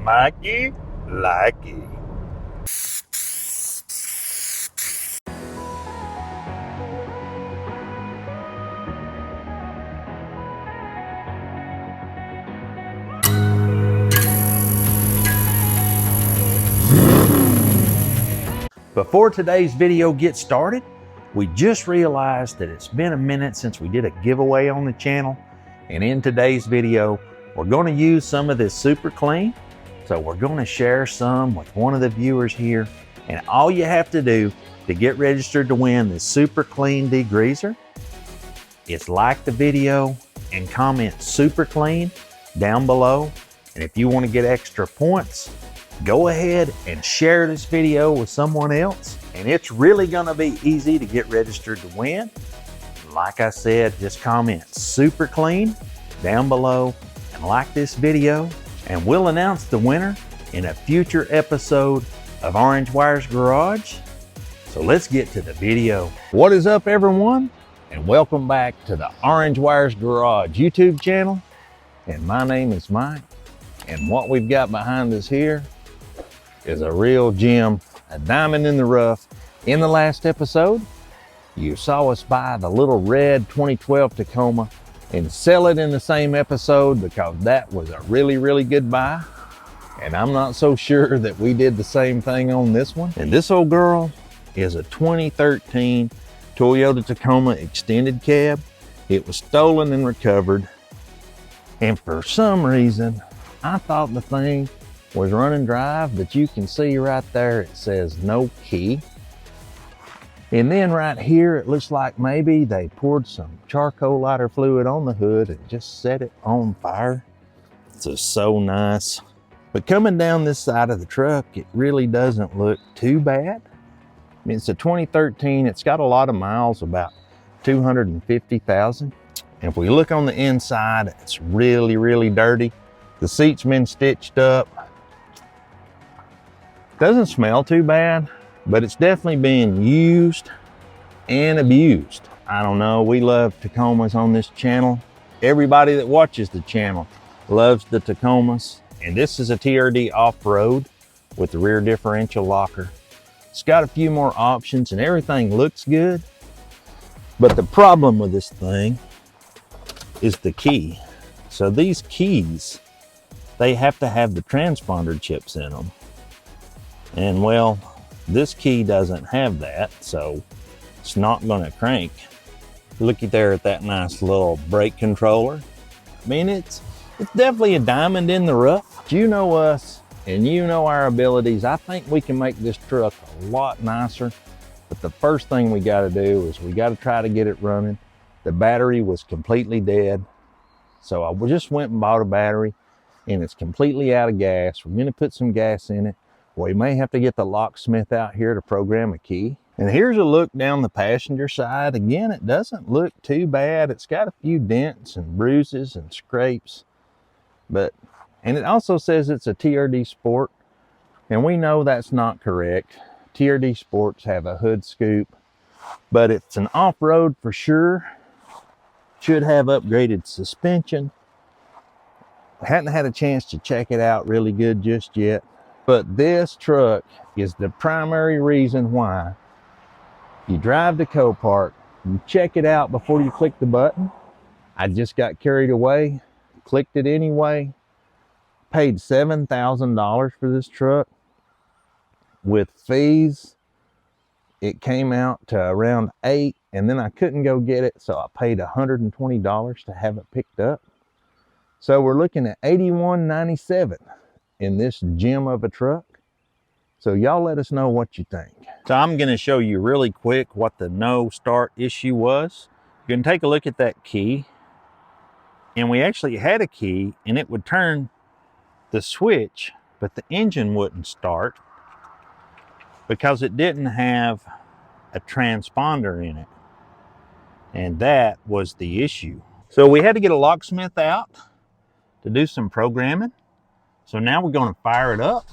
Mikey likey. Before today's video gets started, we just realized that it's been a minute since we did a giveaway on the channel. And in today's video, we're going to use some of this super clean. So we're going to share some with one of the viewers here. And all you have to do to get registered to win this super clean degreaser is like the video and comment super clean down below. And if you want to get extra points, go ahead and share this video with someone else, and it's really gonna be easy to get registered to win. Like I said, just comment super clean down below and like this video, and we'll announce the winner in a future episode of Orange Wire's Garage. So let's get to the video. What is up, everyone? And welcome back to the Orange Wire's Garage YouTube channel. And my name is Mike, and what we've got behind us here is a real gem, a diamond in the rough. In the last episode, you saw us buy the little red 2012 Tacoma and sell it in the same episode because that was a really, really good buy. And I'm not so sure that we did the same thing on this one. And this old girl is a 2013 Toyota Tacoma extended cab. It was stolen and recovered. And for some reason, I thought the thing was running drive, but you can see right there it says no key. And then right here it looks like maybe they poured some charcoal lighter fluid on the hood and just set it on fire. It's just so nice. But coming down this side of the truck, it really doesn't look too bad. I mean, it's a 2013, it's got a lot of miles, about 250,000. And if we look on the inside, it's really, really dirty. The seat's been stitched up. Doesn't smell too bad, but it's definitely being used and abused. I don't know, we love Tacomas on this channel. Everybody that watches the channel loves the Tacomas. And this is a TRD off-road with the rear differential locker. It's got a few more options and everything looks good. But the problem with this thing is the key. So these keys, they have to have the transponder chips in them. And well, this key doesn't have that, so it's not gonna crank. Looky there at that nice little brake controller. I mean, it's definitely a diamond in the rough. You know us and you know our abilities. I think we can make this truck a lot nicer, but the first thing we gotta do is we gotta try to get it running. The battery was completely dead, so I just went and bought a battery, and it's completely out of gas. We're gonna put some gas in it. We may have to get the locksmith out here to program a key. And here's a look down the passenger side. Again, it doesn't look too bad. It's got a few dents and bruises and scrapes, and it also says it's a TRD Sport, and we know that's not correct. TRD Sports have a hood scoop, but it's an off-road for sure. Should have upgraded suspension. Hadn't had a chance to check it out really good just yet. But this truck is the primary reason why you drive the Copart, you check it out before you click the button. I just got carried away, clicked it anyway, paid $7,000 for this truck. With fees, it came out to around $8,000, and then I couldn't go get it, so I paid $120 to have it picked up. So we're looking at $81.97 in this gem of a truck. So y'all let us know what you think. So I'm gonna show you really quick what the no start issue was. You can take a look at that key, and we actually had a key and it would turn the switch, but the engine wouldn't start because it didn't have a transponder in it. And that was the issue. So we had to get a locksmith out to do some programming. So now we're going to fire it up.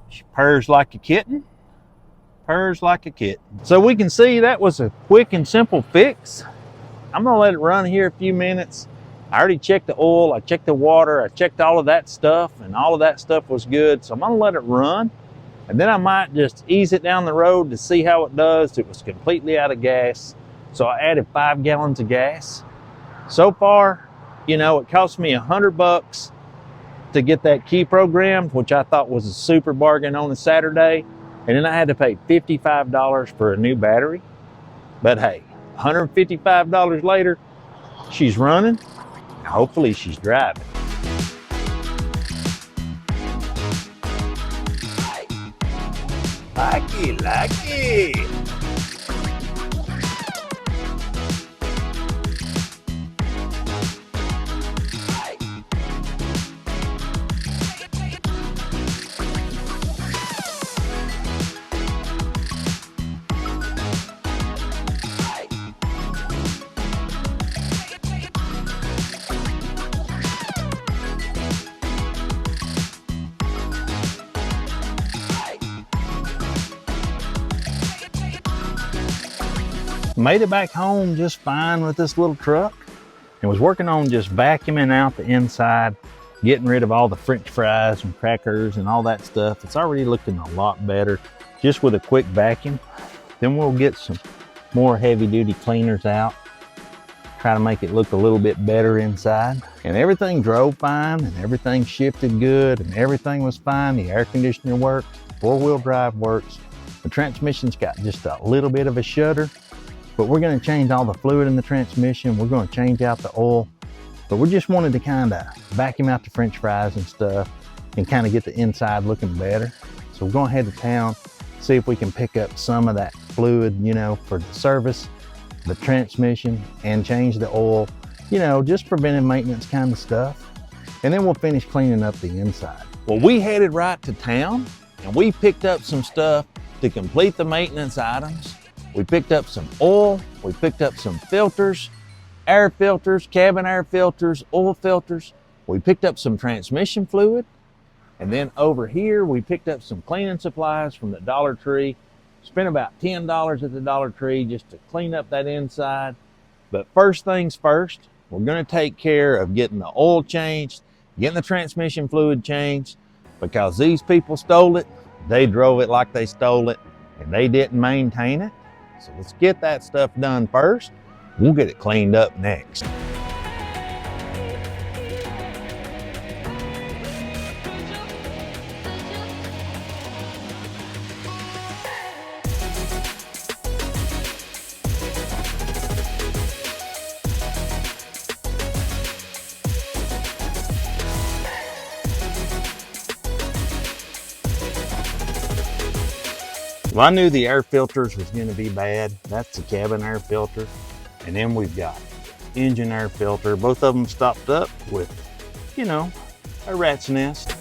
She purrs like a kitten. Purrs like a kitten. So we can see that was a quick and simple fix. I'm going to let it run here a few minutes. I already checked the oil, I checked the water, I checked all of that stuff, and all of that stuff was good. So I'm gonna let it run, and then I might just ease it down the road to see how it does. It was completely out of gas, so I added 5 gallons of gas. So far, you know, it cost me $100 to get that key programmed, which I thought was a super bargain on a Saturday. And then I had to pay $55 for a new battery. But hey, $155 later, she's running. Hopefully she's driving. Lucky. Made it back home just fine with this little truck, and was working on just vacuuming out the inside, getting rid of all the french fries and crackers and all that stuff. It's already looking a lot better just with a quick vacuum. Then we'll get some more heavy duty cleaners out, try to make it look a little bit better inside. And everything drove fine, and everything shifted good, and everything was fine. The air conditioner worked, 4-wheel drive works. The transmission's got just a little bit of a shudder, but we're gonna change all the fluid in the transmission. We're gonna change out the oil, but we just wanted to kind of vacuum out the french fries and stuff and kind of get the inside looking better. So we're gonna head to town, see if we can pick up some of that fluid, you know, for the service, the transmission, and change the oil, you know, just preventive maintenance kind of stuff. And then we'll finish cleaning up the inside. Well, we headed right to town, and we picked up some stuff to complete the maintenance items. We picked up some oil, we picked up some filters, air filters, cabin air filters, oil filters. We picked up some transmission fluid. And then over here, we picked up some cleaning supplies from the Dollar Tree. Spent about $10 at the Dollar Tree just to clean up that inside. But first things first, we're gonna take care of getting the oil changed, getting the transmission fluid changed, because these people stole it. They drove it like they stole it, and they didn't maintain it. So let's get that stuff done first. We'll get it cleaned up next. Well, I knew the air filters was going to be bad. That's the cabin air filter. And then we've got engine air filter. Both of them stopped up with, you know, a rat's nest.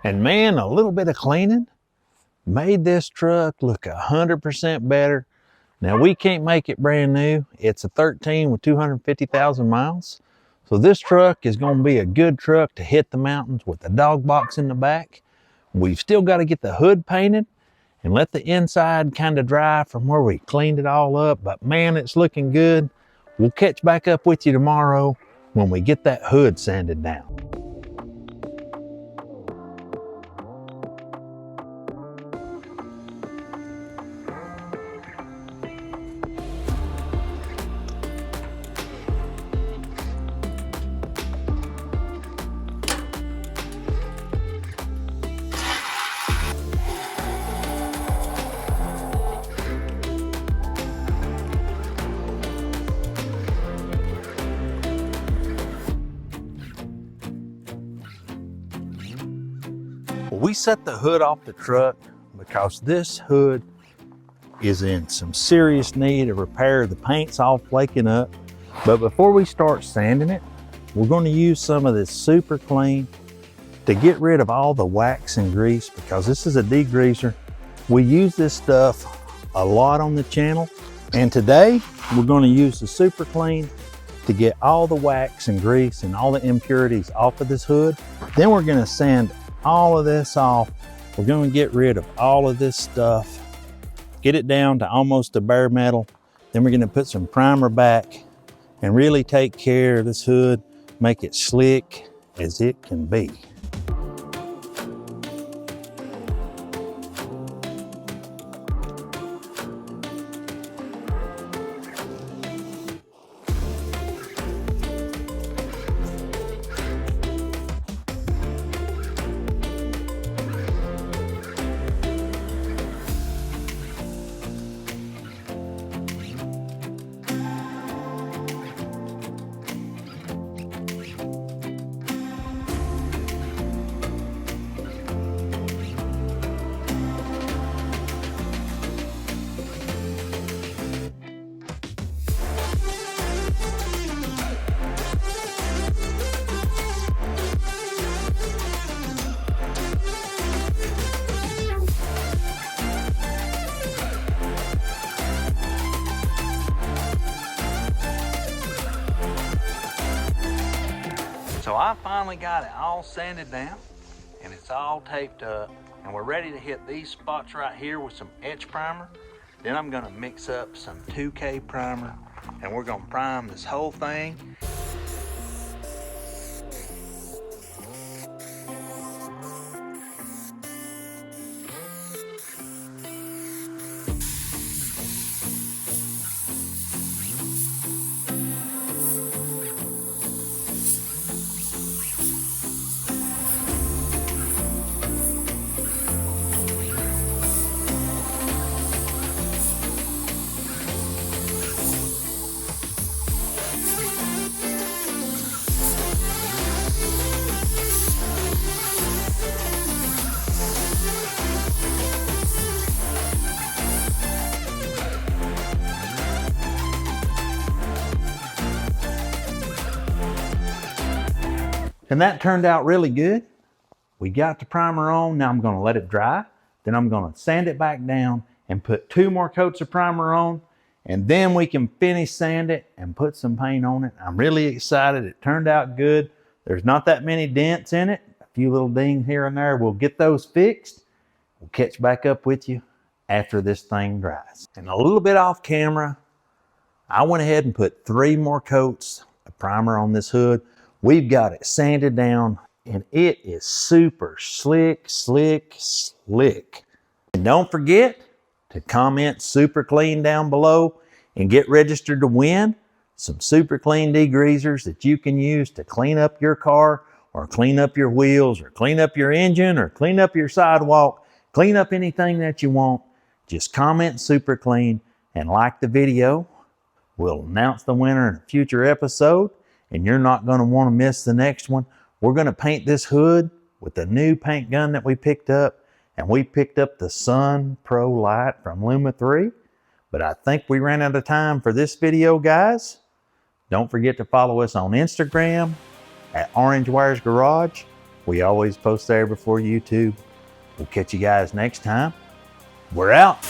And man, a little bit of cleaning made this truck look 100% better. Now we can't make it brand new. It's a 13 with 250,000 miles. So this truck is gonna be a good truck to hit the mountains with the dog box in the back. We've still gotta get the hood painted and let the inside kind of dry from where we cleaned it all up. But man, it's looking good. We'll catch back up with you tomorrow when we get that hood sanded down. We set the hood off the truck because this hood is in some serious need of repair. The paint's all flaking up. But before we start sanding it, we're going to use some of this Super Clean to get rid of all the wax and grease, because this is a degreaser. We use this stuff a lot on the channel, and today we're going to use the Super Clean to get all the wax and grease and all the impurities off of this hood. Then we're going to sand all of this off. We're going to get rid of all of this stuff, get it down to almost a bare metal. Then we're going to put some primer back and really take care of this hood, make it slick as it can be. So I finally got it all sanded down and it's all taped up, and we're ready to hit these spots right here with some etch primer. Then I'm gonna mix up some 2K primer and we're gonna prime this whole thing. And that turned out really good. We got the primer on. Now I'm going to let it dry. Then I'm going to sand it back down and put 2 more coats of primer on. And then we can finish sand it and put some paint on it. I'm really excited. It turned out good. There's not that many dents in it. A few little dings here and there. We'll get those fixed. We'll catch back up with you after this thing dries. And a little bit off camera, I went ahead and put 3 more coats of primer on this hood. We've got it sanded down and it is super slick, slick, slick. And don't forget to comment Super Clean down below and get registered to win some Super Clean degreasers that you can use to clean up your car or clean up your wheels or clean up your engine or clean up your sidewalk, clean up anything that you want. Just comment Super Clean and like the video. We'll announce the winner in a future episode, and you're not going to want to miss the next one. We're going to paint this hood with the new paint gun that we picked up, and we picked up the Sun Pro Light from Luma 3. But I think we ran out of time for this video, guys. Don't forget to follow us on Instagram at Orange Wires Garage. We always post there before YouTube. We'll catch you guys next time. We're out.